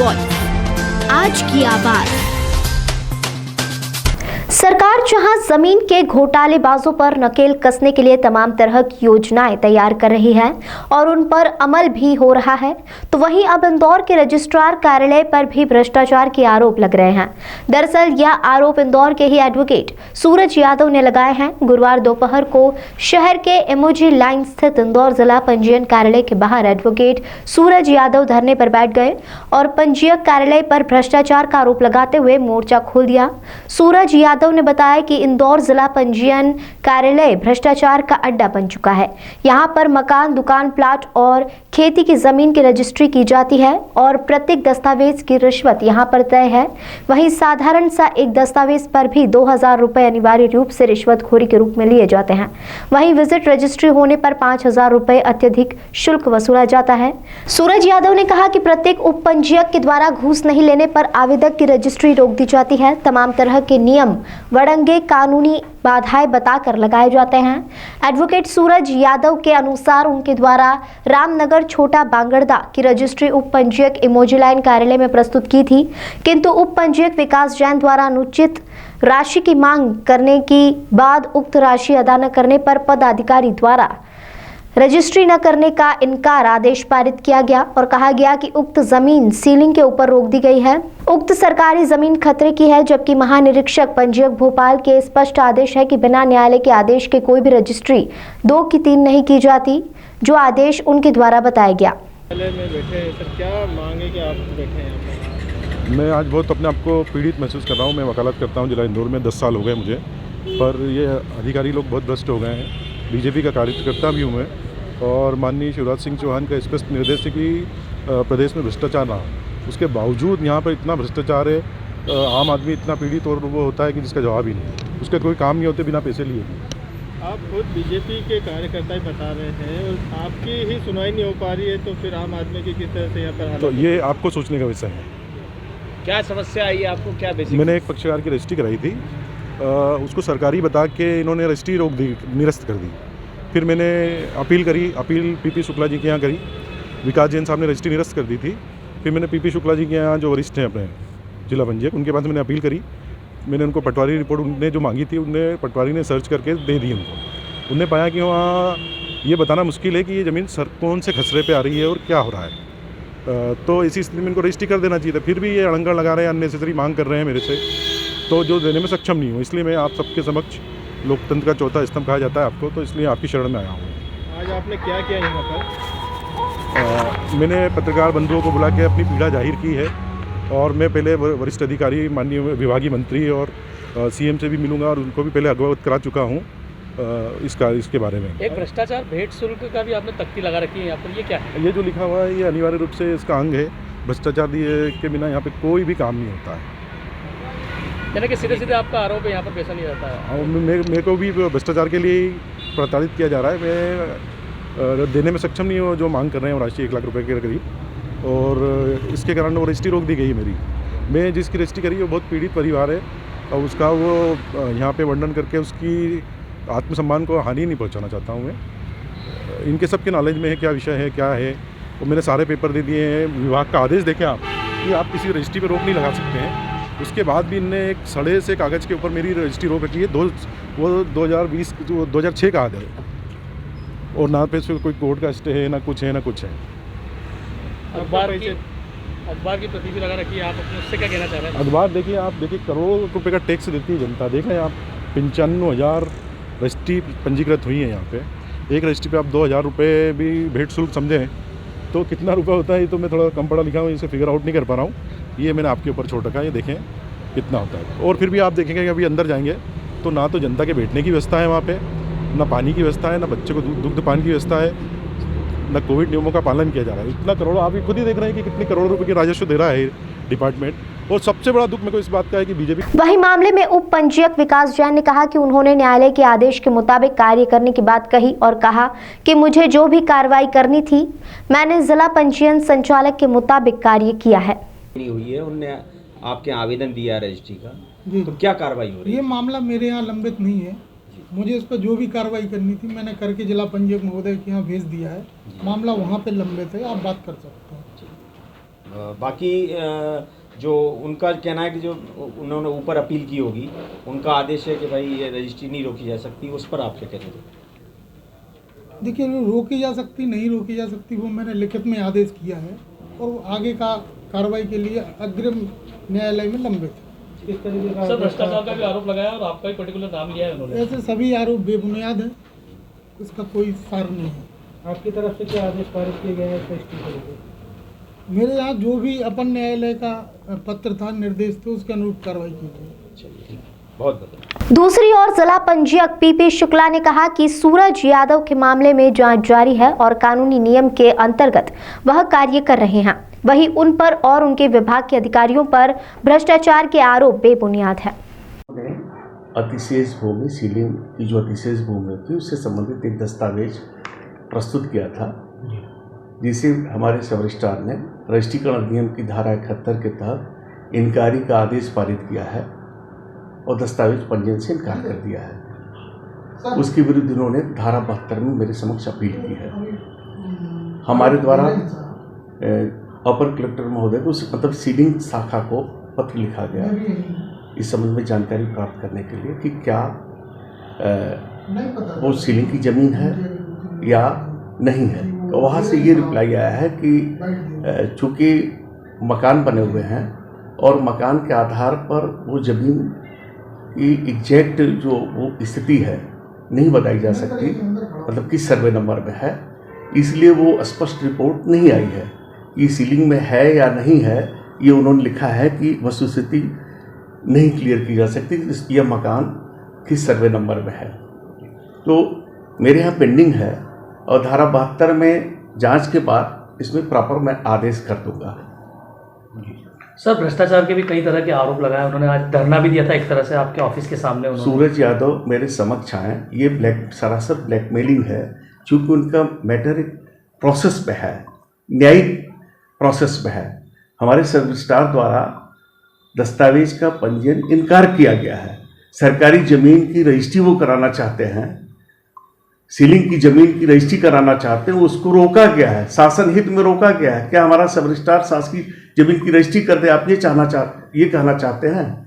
Voice, आज की आवाज। सरकार जहां जमीन के घोटालेबाजों पर नकेल कसने के लिए तमाम तरह की योजनाएं तैयार कर रही है और उन पर अमल भी हो रहा है, तो वहीं अब इंदौर के रजिस्ट्रार कार्यालय पर भी भ्रष्टाचार के आरोप लग रहे हैं। दरअसल यह आरोप इंदौर के ही एडवोकेट सूरज यादव ने लगाए हैं। गुरुवार दोपहर को शहर के एमओजी लाइन स्थित इंदौर जिला पंजीयन कार्यालय के बाहर एडवोकेट सूरज यादव धरने पर बैठ गए और पंजीयक कार्यालय पर भ्रष्टाचार का आरोप लगाते हुए मोर्चा खोल दिया। सूरज यादव ने बताया कि इंदौर जिला पंजीयन कार्यालय भ्रष्टाचार का अड्डा बन चुका है। यहां पर मकान, दुकान, प्लाट और खेती की जमीन की रजिस्ट्री की जाती है और प्रत्येक दस्तावेज की रिश्वत यहां पर तय है। वहीं साधारण सा एक दस्तावेज पर भी 2000 रुपए अनिवार्य रूप से रिश्वतखोरी के रूप में लिए जाते हैं। वहीं विजिट रजिस्ट्री होने पर 5000 रुपए अत्यधिक शुल्क वसूला जाता है। सूरज यादव ने कहा कि प्रत्येक उप पंजीयक के द्वारा घूस नहीं लेने पर आवेदक की रजिस्ट्री रोक दी जाती है। तमाम तरह के नियम वड़ंगे कानूनी बाधाएं बताकर लगाए जाते हैं। एडवोकेट सूरज यादव के अनुसार उनके द्वारा रामनगर छोटा बांगड़दा की रजिस्ट्री उप पंजीयक एमओजी लाइन कार्यालय में प्रस्तुत की थी, किंतु उप पंजीयक विकास जैन द्वारा अनुचित राशि की मांग करने की बाद उक्त राशि अदा न करने पर पदाधिकारी द्वारा रजिस्ट्री न करने का इनकार आदेश पारित किया गया और कहा गया कि उक्त जमीन सीलिंग के ऊपर रोक दी गई है। उक्त सरकारी जमीन खतरे की है, जबकि महानिरीक्षक पंजीयक भोपाल के स्पष्ट आदेश है कि बिना न्यायालय के आदेश के कोई भी रजिस्ट्री 2 की 3 नहीं की जाती, जो आदेश उनके द्वारा बताया गया। में बैठे हैं सर, क्या मांगे कि आप बैठे हैं? मैं आज बहुत अपने आप को पीड़ित महसूस कर रहा हूँ। मैं वकालत करता हूँ जिला इंदौर में, 10 साल हो गए मुझे, पर ये अधिकारी लोग बहुत भ्रष्ट हो गए हैं। बीजेपी का कार्यकर्ता भी हूँ मैं और माननीय शिवराज सिंह चौहान का स्पष्ट निर्देश है कि प्रदेश में भ्रष्टाचार ना हो। उसके बावजूद यहाँ पर इतना भ्रष्टाचार है, आम आदमी इतना पीड़ित और वो होता है कि जिसका जवाब ही नहीं, उसका कोई काम नहीं होते बिना पैसे लिए। आप खुद बीजेपी के कार्यकर्ता ही बता रहे हैं और आपकी ही सुनवाई नहीं हो पा रही है, तो फिर आम आदमी की किस तरह से यहाँ पर तो ये आपको सोचने का विषय है। क्या समस्या आई है आपको? क्या बेसिक? मैंने एक पक्षकार की रजिस्ट्री कराई थी, उसको सरकारी बता के इन्होंने रजिस्ट्री रोक दी, निरस्त कर दी। फिर मैंने अपील करी, अपील पीपी शुक्ला जी के यहाँ करी। विकास जैन साहब ने रजिस्ट्री निरस्त कर दी थी। फिर मैंने पीपी शुक्ला जी के यहाँ जो वरिष्ठ हैं अपने जिला पंजीयक, उनके पास मैंने अपील करी। मैंने उनको पटवारी रिपोर्ट उनने जो मांगी थी, उनने पटवारी ने सर्च करके दे दी उनको। उनने पाया कि वहाँ ये बताना मुश्किल है कि ये ज़मीन कौन से खसरे पे आ रही है और क्या हो रहा है। तो इसी स्थिति में इनको रजिस्ट्री कर देना चाहिए था। फिर भी ये अड़ंगा लगा रहे हैं, अननेसेसरी मांग कर रहे हैं मेरे से, तो जो देने में सक्षम नहीं हूँ। इसलिए मैं आप सबके समक्ष, लोकतंत्र का चौथा स्तंभ कहा जाता है आपको, तो इसलिए आपकी शरण में आया हूँ। आज आपने क्या किया यहाँ पर? मैंने पत्रकार बंधुओं को बुला के अपनी पीड़ा जाहिर की है और मैं पहले वरिष्ठ अधिकारी, माननीय विभागीय मंत्री और सीएम से भी मिलूंगा और उनको भी पहले अवगत करा चुका हूँ इसके बारे में। एक भ्रष्टाचार भेंट शुल्क का भी आपने तख्ती लगा रखी है यहाँ पर, ये क्या है? ये जो लिखा हुआ है ये अनिवार्य रूप से इसका अंग है। भ्रष्टाचार के बिना यहाँ पे कोई भी काम नहीं होता है। यानी कि सीधे सीधे आपका आरोप है यहाँ पर पैसा नहीं रहता है? और मेरे को भी भ्रष्टाचार के लिए प्रताड़ित किया जा रहा है। मैं देने में सक्षम नहीं हूँ जो मांग कर रहे हैं राशि 1 लाख रुपए के करीब, और इसके कारण वो रजिस्ट्री रोक दी गई मेरी। मैं जिसकी रजिस्ट्री करी वो बहुत पीड़ित परिवार है और उसका वो यहाँ पे वर्णन करके उसकी आत्मसम्मान को हानि नहीं पहुँचाना चाहता हूँ मैं। इनके सबके नॉलेज में है क्या विषय है, क्या है। वो मैंने सारे पेपर दे दिए हैं। विभाग का आदेश देखें आप कि आप किसी रजिस्ट्री पर रोक नहीं लगा सकते हैं। उसके बाद भी इनने एक सड़े से कागज़ के ऊपर मेरी रजिस्ट्री रोक रखी है। वो 2006 का आदेश है और ना पे कोई कोर्ट का स्टे है, ना कुछ है, ना कुछ है। अखबार की प्रति भी लगा रखी है, आप अपने उससे क्या कहना चाह रहे हैं? अखबार देखिए, आप देखिए करोड़ों रुपए का टैक्स देती है जनता। देखें आप 95,000 रजिस्ट्री पंजीकृत हुई है यहाँ पे। एक रजिस्ट्री पे आप 2,000 रुपये भी भेंट शुल्क समझें तो कितना रुपया होता है। ये तो मैं थोड़ा कम पढ़ा लिखा हूँ, इसे फिगर आउट नहीं कर पा रहा हूँ। ये मैंने आपके ऊपर छोड़ रखा है, ये देखें कितना होता है। और फिर भी आप देखेंगे कि अभी अंदर जाएंगे तो ना तो जनता के बैठने की व्यवस्था है वहाँ पे, ना पानी की व्यवस्था है, ना बच्चे को दुग्ध पान की व्यवस्था है, ना कोविड नियमों का पालन किया जा रहा है। इतना करोड़, आप खुद ही देख रहे हैं कि कितने करोड़ रुपए की राजस्व दे रहा है डिपार्टमेंट। और सबसे बड़ा दुख मेरे को इस बात का है कि बीजेपी। वहीं मामले में उप पंजीयक विकास जैन ने कहा कि उन्होंने न्यायालय के आदेश के मुताबिक कार्य करने की बात कही और कहा कि मुझे जो भी कार्रवाई करनी थी मैंने जिला पंजीयन संचालक के मुताबिक कार्य किया है। नहीं हुई है, उनने आपके आवेदन दिया रजिस्ट्री का, तो क्या कार्रवाई हो रही है? ये मामला मेरे यहाँ लंबित नहीं है। मुझे इस पर जो भी कार्रवाई करनी थी मैंने करके जिला पंजीयक महोदय के यहाँ भेज दिया है। मामला वहाँ पे लंबित है, आप बात कर सकते हैं। बाकी जो उनका कहना है कि जो उन्होंने ऊपर अपील की होगी, उनका आदेश है कि भाई ये रजिस्ट्री नहीं रोकी जा सकती, उस पर आप क्या कहेंगे? देखिए, रोकी जा सकती नहीं रोकी जा सकती वो मैंने लिखित में आदेश किया है और आगे का कार्रवाई के लिए अग्रिम न्यायालय में लंबित है। इस तरीके का सर भ्रष्टाचार का भी आरोप लगाया और आपका भी पर्टिकुलर नाम लिया है उन्होंने। ऐसे सभी आरोप बेबुनियाद है, इसका कोई सार नहीं है। आपकी तरफ से क्या आदेश पारित किए गए हैं? मेरे यहाँ जो भी अपन न्यायालय का पत्र था, निर्देश थे, उसके अनुरूप कार्रवाई की गई। चलिए, बहुत बहुत दूसरी ओर जिला पंजीयक पीपी शुक्ला ने कहा कि सूरज यादव के मामले में जांच जारी है और कानूनी नियम के अंतर्गत वह कार्य कर रहे हैं। वहीं उन पर और उनके विभाग के अधिकारियों पर भ्रष्टाचार के आरोप बेबुनियाद है। अतिशेष भूमि सीलिंग की जो अतिशेष भूमि थी उससे संबंधित एक दस्तावेज प्रस्तुत किया था, जिसे हमारे सब रजिस्ट्रार ने रजिस्ट्रीकरण अधिनियम की धारा 71 के तहत इनकारी का आदेश पारित किया है और दस्तावेज पंजीयन से इनकार कर दिया है। उसके विरुद्ध इन्होंने धारा 72 में मेरे समक्ष अपील की है। हमारे द्वारा अपर कलेक्टर महोदय को मतलब सीलिंग शाखा को पत्र लिखा गया इस संबंध में जानकारी प्राप्त करने के लिए कि क्या वो सीलिंग की ज़मीन है या नहीं है। तो वहाँ से ये रिप्लाई आया है कि चूँकि मकान बने हुए हैं और मकान के आधार पर वो ज़मीन की एग्जैक्ट जो वो स्थिति है नहीं बताई जा सकती, मतलब किस सर्वे नंबर में है, इसलिए वो स्पष्ट रिपोर्ट नहीं आई है। ये सीलिंग में है या नहीं है, ये उन्होंने लिखा है कि वस्तुस्थिति नहीं क्लियर की जा सकती, यह मकान किस सर्वे नंबर में है। तो मेरे यहाँ पेंडिंग है और धारा 72 में जांच के बाद इसमें प्रॉपर मैं आदेश कर दूंगा। सर भ्रष्टाचार के भी कई तरह के आरोप लगाए उन्होंने, आज धरना भी दिया था एक तरह से आपके ऑफिस के सामने उन्होंने। सूरज यादव मेरे समक्ष आए, ये सरासर ब्लैकमेलिंग है, चूँकि उनका मैटर एक प्रोसेस में है, न्यायिक प्रोसेस में है। हमारे सब रजिस्ट्रार द्वारा दस्तावेज का पंजीयन इनकार किया गया है। सरकारी ज़मीन की रजिस्ट्री वो कराना चाहते हैं, सीलिंग की ज़मीन की रजिस्ट्री कराना चाहते हैं, उसको रोका गया है, शासन हित में रोका गया है। क्या हमारा सब रजिस्ट्रार शासकीय ज़मीन की रजिस्ट्री कर दे, आप ये कहना चाहते हैं?